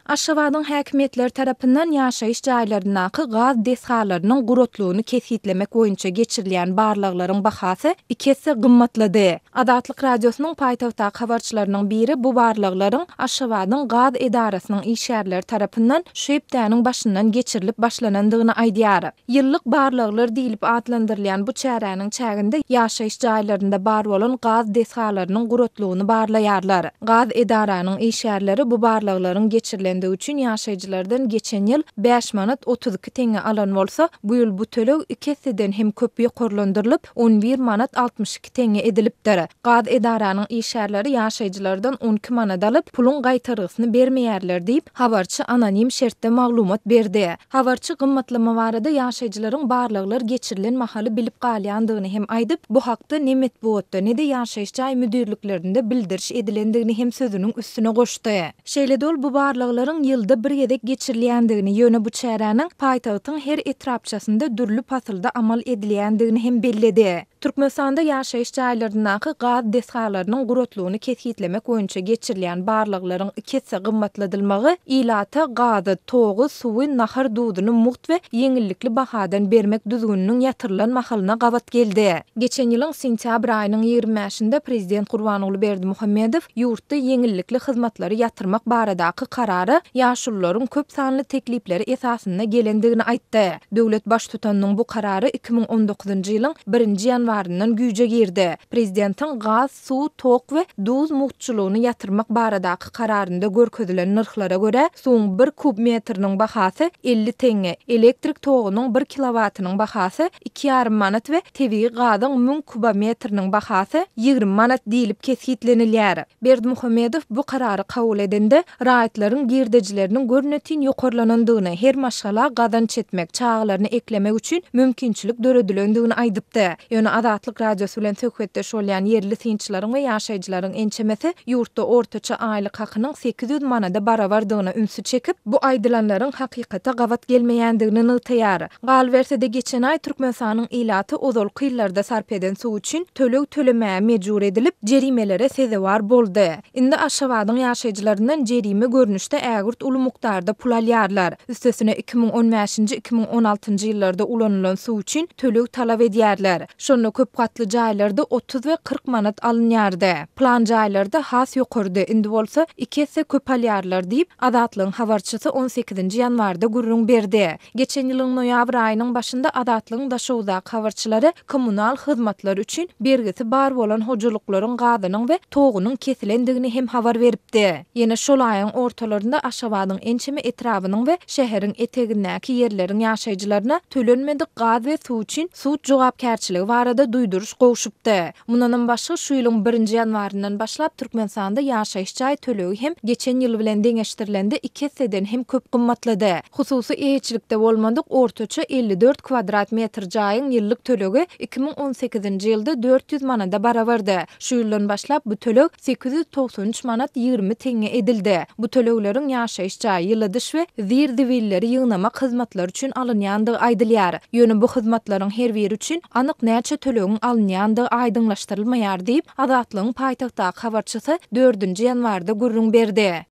Aşgabatyň häkimetleri tarapyndan ýaşaýyş jaýlaryndaky gaz desgalarynyň gurotlugyny kesitlemek boýunça geçirilýän barlyklaryň bahasy ikisi gymmatlady. Adatlyk radiosynyň paýtagtdaky habarçylarynyň biri bu barlyklaryň Aşgabatyň gaz edarasynyň işgärleri tarapyndan şu hepdäniň başyndan geçirilip başlanandygyny aýdýar. Ýyllyk barlyklar diýilip adlandyrylýan bu çäräniň çäginde ýaşaýyş jaýlarynda bar bolan gaz desgalarynyň gurotlugyny barlaýarlar. Gaz edaranyň işgärleri bu barlyklaryň geçirilen üçün ýaşaýjylardan geçen ýyl 5 manat 32 teňe alan bolsa, bu ýyl bu töleg ikisinden hem köp ýokarlandyrylyp 11 manat 62 teňe edilipdir. Gaz edaranyň işgärleri ýaşaýjylardan 12 manat alyp pulun gaýtargysyny bermeýärler diýip habarçy anonim şertde maglumat berdi. Habarçy gymmatlama barada ýaşaýjylaryň barlyklar geçirilen mahaly bilip galýandygyny hem aýdyp, bu hakda ne medeniýetde ne-de ýaşaýyş jaý müdirliklerinde bildiriş edilendigini hem sözüniň üstüne goşdy. Şeýle dol bu barlyklaryň ýylda bir gezek geçirilýändigini ýöne bu çäräniň paýtagtyň her etrapçasynda dürli pasylda amal edilýändigini hem belledi. Türkmenistanda ýaşaýyş jaýlaryndaky gaz desgalarynyň gurotlugyny kesitlemek boýunça geçirilýän barlyklaryň ikisi gymmatladylmagy ilata gazy, togy, suwy, nahar duduny muht we ýeňillikli bahadan bermek düzgüniniň ýatyrylan mahalyna gabat geldi. Geçen ýylyň sentýabr aýynyň 25-nde Prezident Gurbanogly Berdimuhammedow ýurtda ýeňillikli hyzmatlary ýatyrmak baradaky karary ýaşullaryň köp sanly teklipleri esasynda gelendigini aýtdy. Döwlet baş tutanyň bu karary 2019-njy ýylyň 1-nji ýanwaryndan güýje girdi. Prezidentiň gaz, suw, tok we duz muhtçylygyny ýatyrmak baradaky kararynda görkezülen narhlara görä suwuň 1 kub metriniň bahasy 50 teňe, elektrik togunyň 1 kilowatynyň bahasy 2,5 manat we tebii gazyň 1000 kubometriniň bahasy 20 manat diýilip kesitlenilýär. Berdimuhammedow bu karary kabul edende raýatlaryň girdejileriniň görnetin ýokarlanandygyny, her maşgala gazan çetmek, çağlaryny eklemek üçin mümkinçilik döredilendigini aýdypdy. Ýöne Adatlyk radiosu bilen söhbetdeş bolýan yerli synçylaryň we ýaşaýjylaryň ençemesi ýurtda ortaça aýlyk hakynyň 800 manada barabardygyna ünsü çekip, bu aýdylanlaryň hakykata gabat gelmeýändigini nytaýar. Gal bersede geçen aý Türkmenistanyň ilaty ozal kyllarda sarp eden suw üçin töleg tölemäge mejbur edilip, jerimelere sezewar boldy. Indi Aşgabatyň ýaşaýjylaryndan jerime görnüşde ägirt uly mukdarda pul alýarlar. Üstesine 2015-2016-njy ýyllarda ulanylan suw üçin töleg talap edýärler. Şonda köp gatly jaýlarda 30 we 40 manat alınýardy. Plan jaýlarda has ýokardy. Indi bolsa ikisi köp alýarlar diýip Adatlyň habarçysy 18-nji ýanwarda gurrun berdi. Geçen ýylyň noýabr aýynyň başynda Adatlyň daşowdaky habarçylary kommunal hyzmatlar üçin bergisi bar bolan hojalyklaryň gazynyň we togunyň kesilendigini hem habar beripdi. Ýene şol aýyň ortalarynda Aşgabatyň ençeme etrabynyň we şäheriň etegindäki ýerleriň ýaşaýjylaryna tölenmedik gaz we suw üçin sud jogapkärçiligi barada duýduruş gowşupdy. Mundan başga şu ýylyň 1-nji ýanwaryndan başlap Türkmenistanda ýaşaýyş jaý tölegi hem geçen ýyl bilen deňeşdirilende ikisinden hem köp gymmatlady. Hususy eýetçilikde bolmadyk ortaça 54 kvadrat metr jaýyň ýyllyk tölegi 2018-nji ýylda 400 manada barabardy. Şu ýyldan başlap bu töleg 893 manat 20 teňe edildi. Bu tölegleriň ýaşaýyş jaý ýylydyş we zirdiwilleri ýygnamak hyzmatlary üçin alınýandygy aýdylýar. Ýöne bu hyzmatlaryň her biri üçin anyk näçe tölegiň alınýandygy aýdyňlaşdyrylmaýar diýip Adatlyň paýtagtdaky habarçysy 4-nji ýanwarda gurrun berdi.